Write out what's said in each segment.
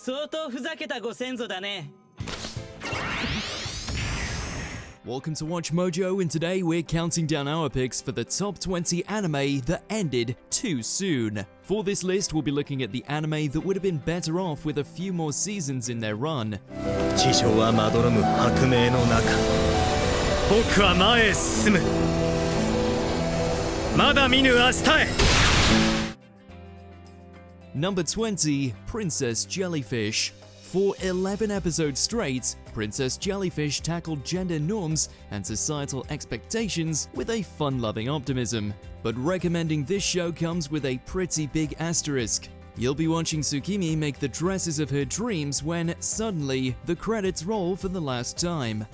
相当ふざけたご先祖だね。Welcome to Watch Mojo, and today we're counting down our picks for the top 20 anime that ended too soon. For this list, we'll be looking at the anime that would have been better off with a few more seasons in their run. 地上はまどろむ薄明の中僕は前へ進むまだ見ぬ明日へ Number 20, Princess Jellyfish. For 11 episodes straight, Princess Jellyfish tackled gender norms and societal expectations with a fun-loving optimism. But recommending this show comes with a pretty big asterisk. You'll be watching Tsukimi make the dresses of her dreams when, suddenly, the credits roll for the last time.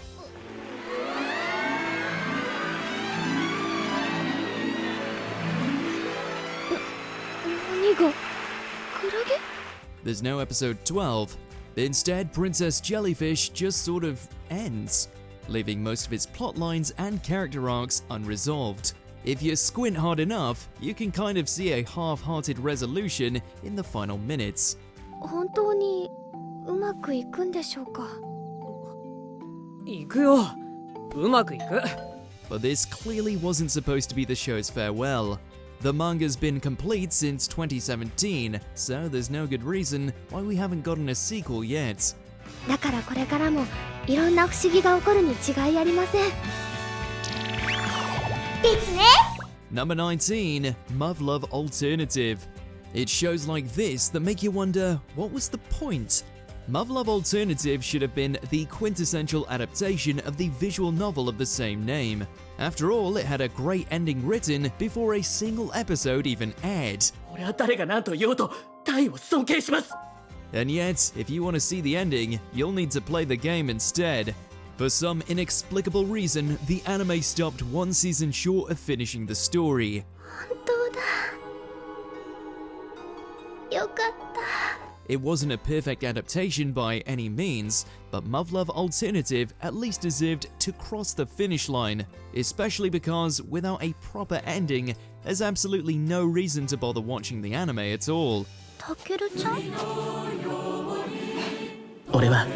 There's no episode 12. Instead, Princess Jellyfish just sort of ends, leaving most of its plot lines and character arcs unresolved. If you squint hard enough, you can kind of see a half-hearted resolution in the final minutes. 本当にうまくいくんでしょうか。行くよ。うまくいく。But this clearly wasn't supposed to be the show's farewell. The manga's been complete since 2017, so there's no good reason why we haven't gotten a sequel yet. だからこれからもいろんな不思議が起こるに違いありません。ですね。Number 19, Muv-Luv Alternative. It's shows like this that make you wonder, what was the point? Muv-Luv Alternative should have been the quintessential adaptation of the visual novel of the same name. After all, it had a great ending written before a single episode even aired. 俺は誰が何と言おうと大を尊敬します。 And yet, if you want to see the ending, you'll need to play the game instead. For some inexplicable reason, the anime stopped one season short of finishing the story. 本当だ。よかった。It wasn't a perfect adaptation by any means, but Muv-Luv Alternative at least deserved to cross the finish line, especially because without a proper ending, there's absolutely no reason to bother watching the anime at all. たけるちゃん？俺は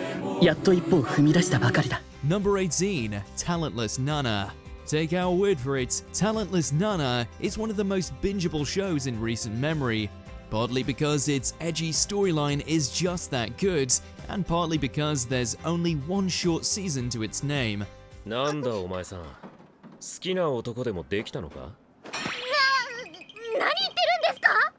やっと一歩を踏み出したばかりだ。Number 18, Talentless Nana. Take our word for it, Talentless Nana is one of the most bingeable shows in recent memory. Partly because its edgy storyline is just that good, and partly because there's only one short season to its name. なんだお前さん好きな男でもできたのか何言ってるんですか？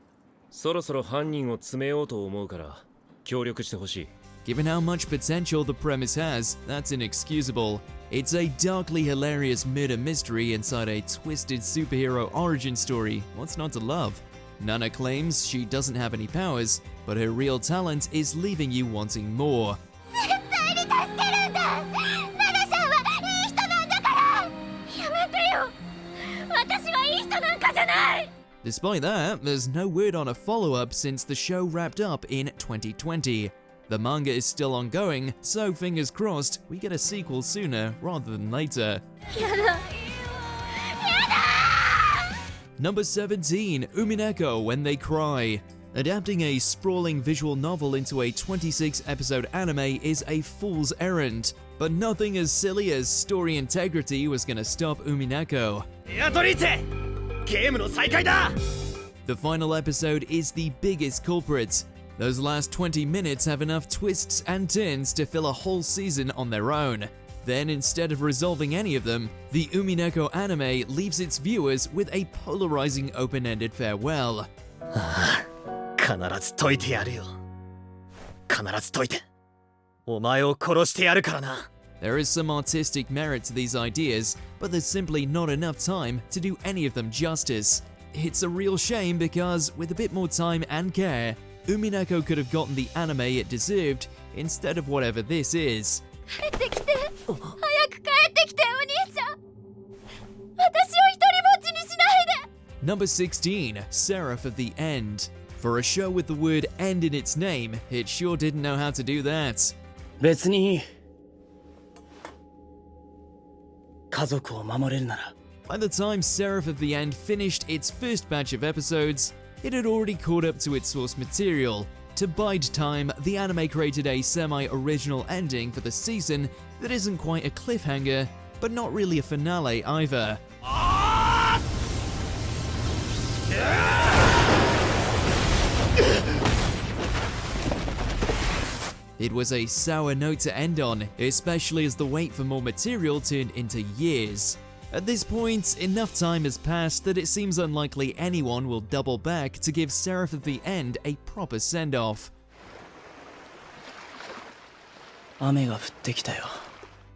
そろそろ犯人を詰めようと思うから協力してほしい Given how much potential the premise has, that's inexcusable. It's a darkly hilarious murder mystery inside a twisted superhero origin story. What's not to love? Nana claims she doesn't have any powers, but her real talent is leaving you wanting more. 絶対に助けるんだ。ナナさんはいい人なんだから。やめてよ。私はいい人なんかじゃない。 Despite that, there's no word on a follow-up since the show wrapped up in 2020. The manga is still ongoing, so fingers crossed we get a sequel sooner rather than later. やだ。Number 17, Umineko When They Cry. Adapting a sprawling visual novel into a 26-episode anime is a fool's errand, but nothing as silly as story integrity was gonna stop Umineko. エアトリーチェゲームの再開だ The final episode is the biggest culprit. Those last 20 minutes have enough twists and turns to fill a whole season on their own. Then, instead of resolving any of them, the Umineko anime leaves its viewers with a polarizing open-ended farewell. 必ず解いてやるよ必ず解いてお前を殺してやるからな There is some artistic merit to these ideas, but there's simply not enough time to do any of them justice. It's a real shame because, with a bit more time and care, Umineko could have gotten the anime it deserved instead of whatever this is. 帰ってきて。早く帰ってきて、お兄ちゃん。私を一人ぼっちにしないで。Number 16, Sarap at the End. For a show with the word end in its name, it sure didn't know how to do that. 別に家族を守れるなら By the time Sarap at the End finished its first batch of episodes, it had already caught up to its source material. To bide time, the anime created a semi-original ending for the season that isn't quite a cliffhanger, but not really a finale either. It was a sour note to end on, especially as the wait for more material turned into years. At this point, enough time has passed that it seems unlikely anyone will double back to give Sarap at the end a proper send-off. 雨が降ってきたよ。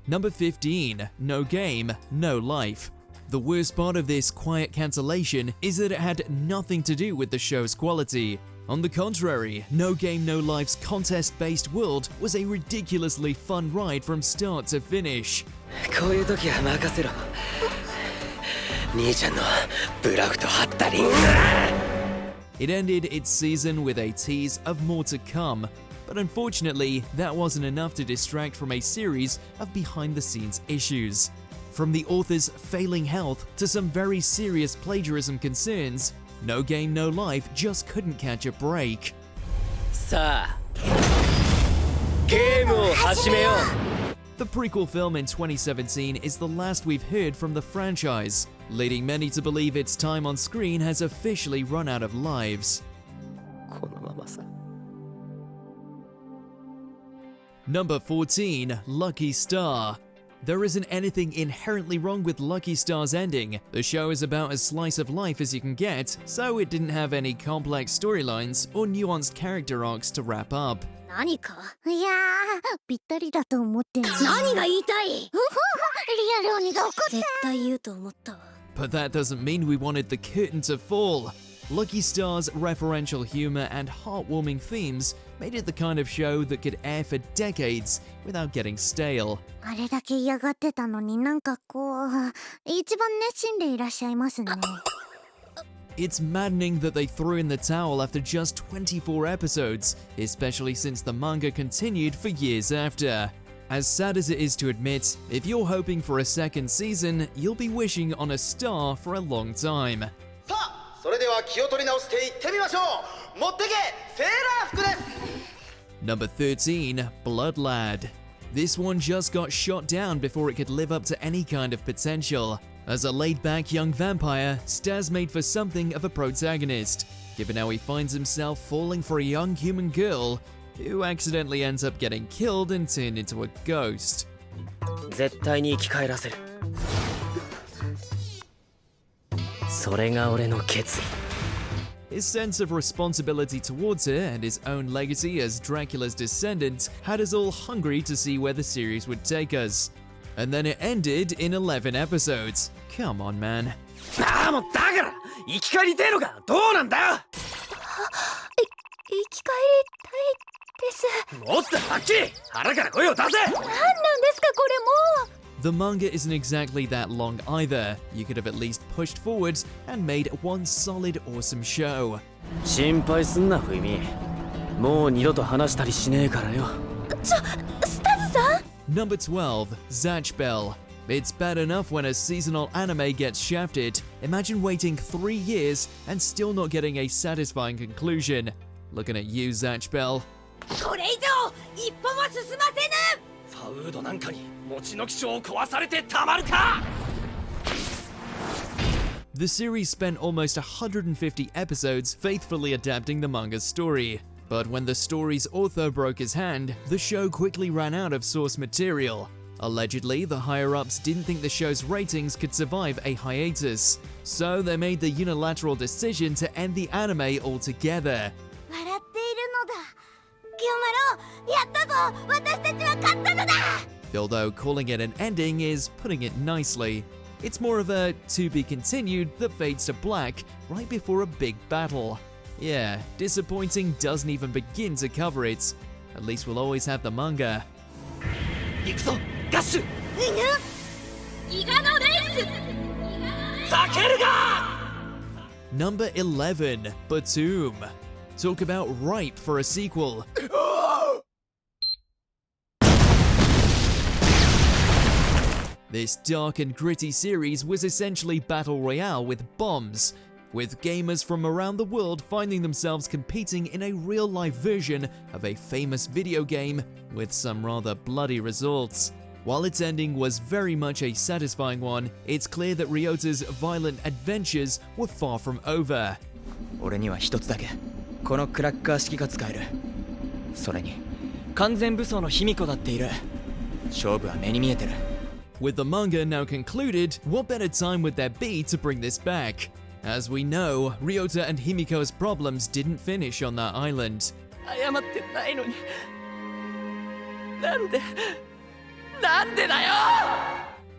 Number 15, No Game, No Life. The worst part of this quiet cancellation is that it had nothing to do with the show's quality. On the contrary, No Game No Life's contest-based world was a ridiculously fun ride from start to finish. こういう時は任せろ。兄ちゃんのブラフとハッタリン。 It ended its season with a tease of more to come, but unfortunately, that wasn't enough to distract from a series of behind-the-scenes issues. From the author's failing health to some very serious plagiarism concerns, No Game No Life just couldn't catch a break. さあ、ゲームを始めよう。 The prequel film in 2017 is the last we've heard from the franchise, leading many to believe its time on screen has officially run out of lives. このままさ。 Number 14, Lucky Star. There isn't anything inherently wrong with Lucky Star's ending. The show is about as slice of life as you can get, so it didn't have any complex storylines or nuanced character arcs to wrap up. 何かいやーぴったりだと思ってんの。何が言いたいリアル鬼が怒った絶対言うと思ったわ。 But that doesn't mean we wanted the curtain to fall. Lucky Star's referential humor and heartwarming themes made it the kind of show that could air for decades without getting stale. あれだけ嫌がってたのになんかこう一番熱心でいらっしゃいますね。 It's maddening that they threw in the towel after just 24 episodes, especially since the manga continued for years after. As sad as it is to admit, if you're hoping for a second season, you'll be wishing on a star for a long time. さあ、それでは気を取り直していってみましょう。持ってけ、セーラー服です。 Number 13, Blood Lad. This one just got shot down before it could live up to any kind of potential. As a laid-back young vampire, Stas made for something of a protagonist, given how he finds himself falling for a young human girl who accidentally ends up getting killed and turned into a ghost. 絶対に生き返らせる。それが俺の決意。 His sense of responsibility towards her and his own legacy as Dracula's descendant had us all hungry to see where the series would take us. And then it ended in 11 episodes. Come on, man. ああもうだから生き返りてえのかどうなんだよ。生き返りたいです。もっとはっきり腹から声を出せ。何なんですかこれもう。 The manga isn't exactly that long either. You could have at least pushed forward and made one solid, awesome show. 心配すんな冬美。もう二度と話したりしねえからよ。スタズさん Number 12, Zatch Bell. It's bad enough when a seasonal anime gets shafted. Imagine waiting 3 years and still not getting a satisfying conclusion. Looking at you, Zatch Bell. これ以上一歩も進ませぬ。サウードなんかに持ちの気象を壊されてたまるか。 The series spent almost 150 episodes faithfully adapting the manga's story. But when the story's author broke his hand, the show quickly ran out of source material. Allegedly, the higher-ups didn't think the show's ratings could survive a hiatus, so they made the unilateral decision to end the anime altogether. 笑っているのだ。清丸、やったぞ。私たちは勝ったのだ。 Although calling it an ending is putting it nicely. It's more of a to be continued that fades to black right before a big battle. Yeah, disappointing doesn't even begin to cover it. At least we'll always have the manga. 行くぞガッシュ。伊賀のレース。避けるが。 Number 11, Batum. Talk about ripe for a sequel. This dark and gritty series was essentially battle royale with bombs. with gamers from around the world finding themselves competing in a real-life version of a famous video game with some rather bloody results. While its ending was very much a satisfying one, it's clear that Ryota's violent adventures were far from over. 俺には一つだけこのクラッカー式が使える。それに完全武装の卑弥呼だっている。勝負は目に見えてる。 With the manga now concluded, what better time would there be to bring this back? As we know, Ryota and Himiko's problems didn't finish on that island. 謝ってないのになんでだよ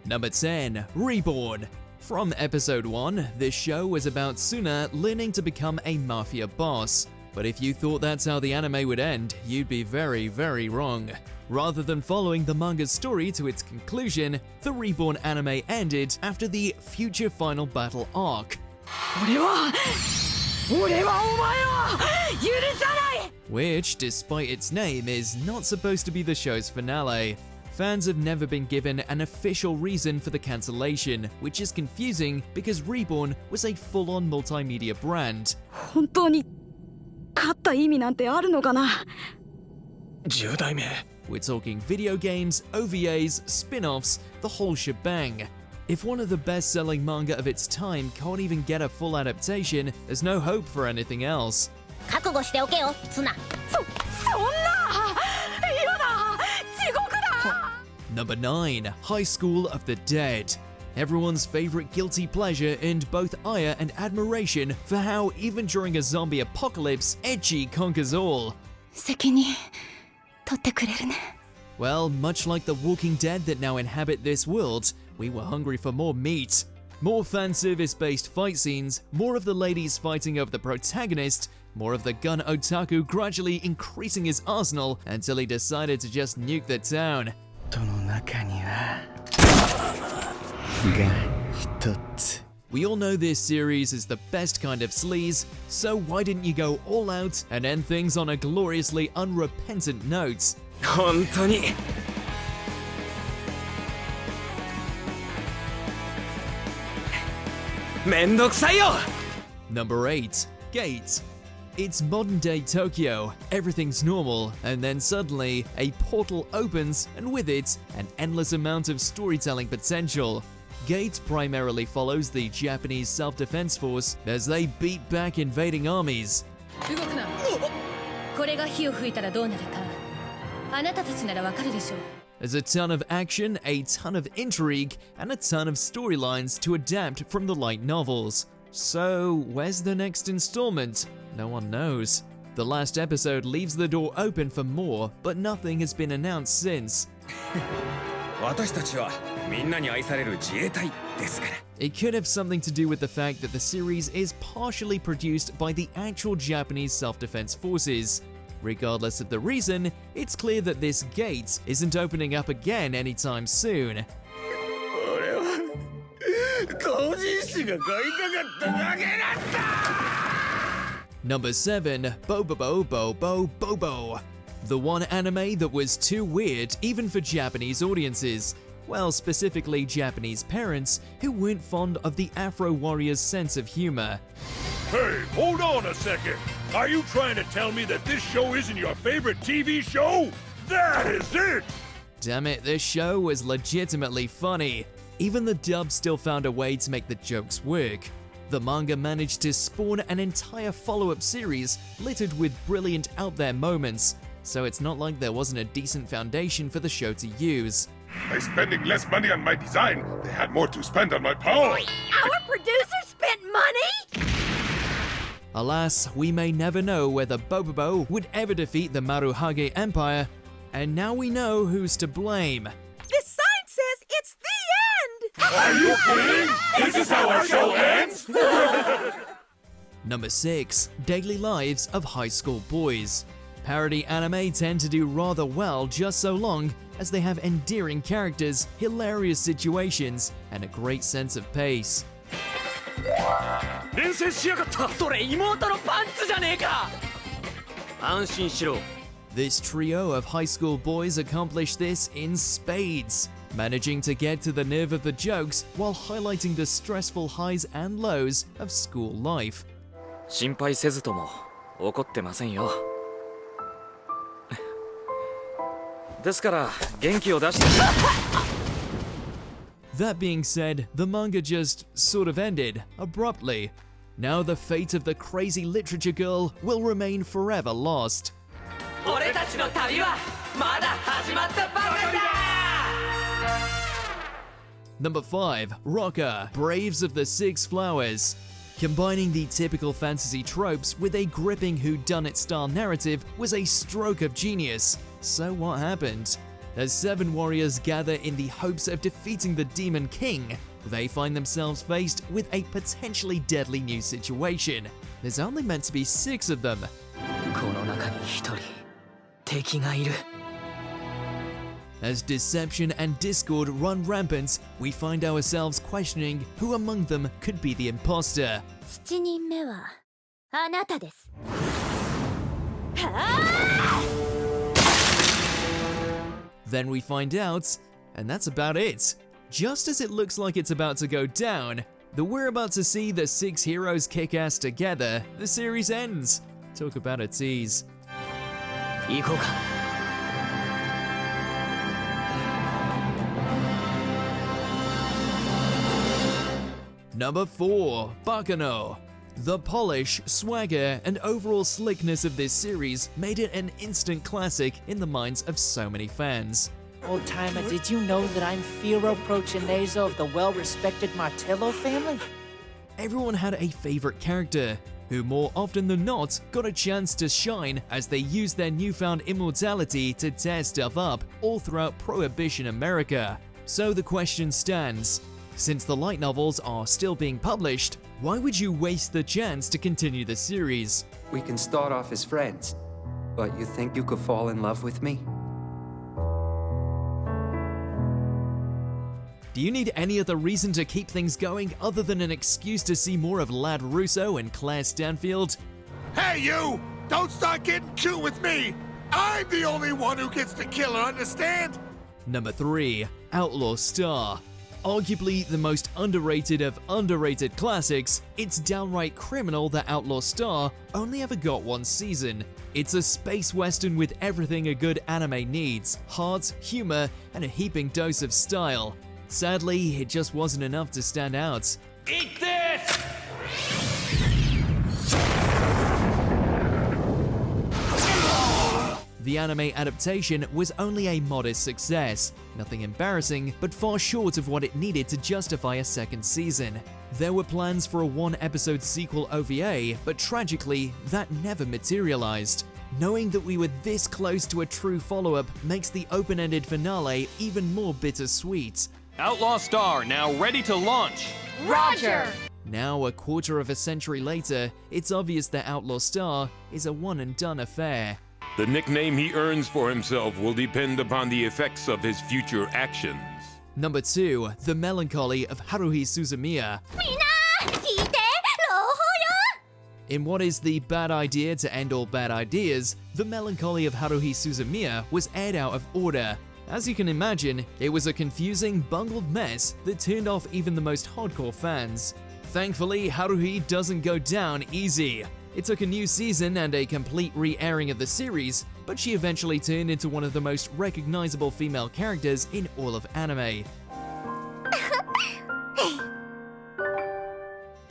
Number 10, Reborn. From episode 1, this show was about Suna learning to become a mafia boss. But if you thought that's how the anime would end, you'd be very, very wrong. Rather than following the manga's story to its conclusion, the Reborn anime ended after the Future Final Battle arc. 俺はお前を許さない Which, despite its name, is not supposed to be the show's finale. Fans have never been given an official reason for the cancellation, which is confusing because Reborn was a full-on multimedia brand. 本当に勝った意味なんてあるのかな10代目 We're talking video games, OVAs, spin-offs, the whole shebang. If one of the best-selling manga of its time can't even get a full adaptation, there's no hope for anything else. 覚悟しておけよツナ。そんな嫌だ地獄だ Number 9, High School of the Dead. Everyone's favorite guilty pleasure earned both ire and admiration for how, even during a zombie apocalypse, ecchi conquers all. 責任取ってくれるね。 Well, much like the Walking Dead that now inhabit this world, we were hungry for more meat. More fan service-based fight scenes, more of the ladies fighting over the protagonist, more of the gun otaku gradually increasing his arsenal until he decided to just nuke the town. との中にはが一つ。 We all know this series is the best kind of sleaze, so why didn't you go all out and end things on a gloriously unrepentant note? 本当にめんどくさいよ Number 8, Gate. It's modern-day Tokyo, everything's normal, and then suddenly, a portal opens, and with it, an endless amount of storytelling potential. Gate primarily follows the Japanese self-defense force as they beat back invading armies. 動くなこれが火を吹いたらどうなるかあなたたちならわかるでしょう There's a ton of action, a ton of intrigue, and a ton of storylines to adapt from the light novels. So, where's the next installment? No one knows. The last episode leaves the door open for more, but nothing has been announced since. 私たちはみんなに愛される自衛隊ですから It could have something to do with the fact that the series is partially produced by the actual Japanese self-defense forces. Regardless of the reason, it's clear that this gate isn't opening up again anytime soon. 俺は同人誌が買いたかっただけだった Number 7, Bobo. The one anime that was too weird even for Japanese audiences. Well, specifically Japanese parents who weren't fond of the Afro Warrior's sense of humor. Hey, hold on a second. Are you trying to tell me that this show isn't your favorite TV show? That is it! Damn it, this show was legitimately funny. Even the dub still found a way to make the jokes work. The manga managed to spawn an entire follow-up series littered with brilliant out-there moments, so it's not like there wasn't a decent foundation for the show to use. By spending less money on my design, they had more to spend on my power. Our producer spent money? Alas, we may never know whether Bobo would ever defeat the Maruhage Empire, and now we know who's to blame. This sign says it's the end! Are you kidding? This is how our show ends? Number 6, Daily Lives of High School Boys. Parody anime tend to do rather well just so long as they have endearing characters, hilarious situations, and a great sense of pace. 連戦しやがったそれ妹のパンツじゃねえか安心しろ This trio of high school boys accomplished this in spades. managing to get to the nerve of the jokes while highlighting the stressful highs and lows of school life. 心配せずとも怒ってませんよ。ですから元気を出して。That being said, the manga just sort of ended abruptly. Now the fate of the crazy literature girl will remain forever lost. 俺たちの旅はまだ始まったばかりだ。Number 5. Rocker, Braves of the Six Flowers. Combining the typical fantasy tropes with a gripping whodunit-style narrative was a stroke of genius. So what happened? As 7 warriors gather in the hopes of defeating the Demon King, they find themselves faced with a potentially deadly new situation. There's only meant to be 6 of them. この中に一人敵がいる。As deception and discord run rampant, we find ourselves questioning who among them could be the imposter. 7人目はあなたです。Then we find out, and that's about it. Just as it looks like it's about to go down, that we're about to see the 6 heroes kick ass together, the series ends. Talk about a tease. 行こうか。Number 4. Bakano. The polish, swagger, and overall slickness of this series made it an instant classic in the minds of so many fans. Old timer, did you know that I'm Firo Prochanezo of the well-respected Martello family? Everyone had a favorite character, who more often than not got a chance to shine as they used their newfound immortality to tear stuff up all throughout Prohibition America. So the question stands, since the light novels are still being published, why would you waste the chance to continue the series? We can start off as friends, but you think you could fall in love with me? Do you need any other reason to keep things going other than an excuse to see more of Lad Russo and Claire Stanfield? Hey, you! Don't start getting cute with me! I'm the only one who gets to kill her, understand? Number 3. Outlaw Star. Arguably the most underrated of underrated classics, it's downright criminal that Outlaw Star only ever got 1 season. It's a space western with everything a good anime needs: heart, humor, and a heaping dose of style. Sadly, it just wasn't enough to stand out. Eat this! The anime adaptation was only a modest success, nothing embarrassing, but far short of what it needed to justify a second season. There were plans for a 1-episode sequel OVA, but tragically, that never materialized. Knowing that we were this close to a true follow-up makes the open-ended finale even more bittersweet. Outlaw Star now ready to launch! Roger! Now, a quarter of a century later, it's obvious that Outlaw Star is a one-and-done affair. The nickname he earns for himself will depend upon the effects of his future actions. Number 2. The Melancholy of Haruhi Suzumiya. みんな聞いて、朗報よ。 In what is the bad idea to end all bad ideas, The Melancholy of Haruhi Suzumiya was aired out of order. As you can imagine, it was a confusing, bungled mess that turned off even the most hardcore fans. Thankfully, Haruhi doesn't go down easy. It took a new season and a complete re-airing of the series, but she eventually turned into one of the most recognizable female characters in all of anime.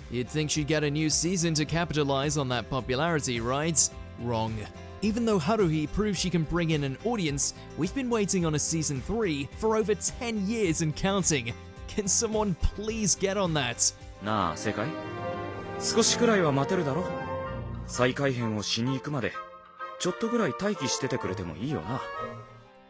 You'd think she'd get a new season to capitalize on that popularity, right? Wrong. Even though Haruhi proves she can bring in an audience, we've been waiting on a season 3 for over 10 years and counting. Can someone please get on that? なあ、世界。少しくらいは待てるだろ。再改編をしに行くまで、ちょっとぐらい待機しててくれてもいいよな。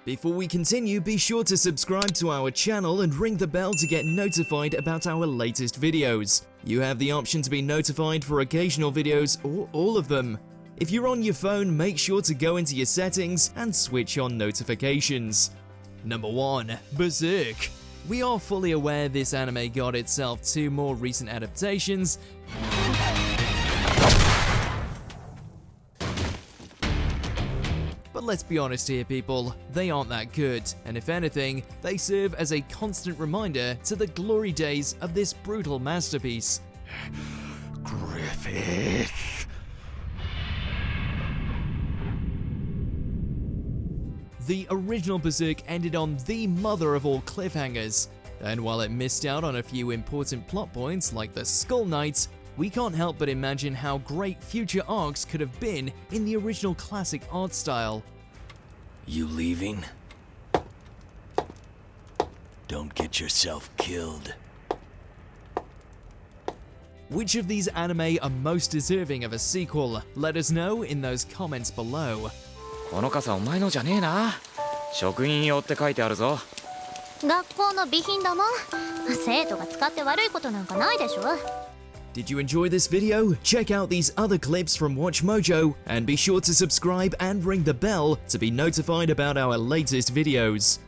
Before we continue, be sure to subscribe to our channel and ring the bell to get notified about our latest videos. You have the option to be notified for occasional videos or all of them. If you're on your phone, make sure to go into your settings and switch on notifications. Number 1. Berserk. We are fully aware this anime got itself 2 more recent adaptations, But let's be honest here, people, they aren't that good, and if anything, they serve as a constant reminder to the glory days of this brutal masterpiece. Griffith. The original Berserk ended on the mother of all cliffhangers, and while it missed out on a few important plot points like the Skull Knights, we can't help but imagine how great future arcs could have been in the original classic art style. You leaving? Don't get yourself killed. Which of these anime are most deserving of a sequel? Let us know in those comments below. この傘お前のじゃねえな。職員用って書いてあるぞ。学校の備品だもん。生徒が使って悪いことなんかないでしょ。Did you enjoy this video? Check out these other clips from WatchMojo and be sure to subscribe and ring the bell to be notified about our latest videos.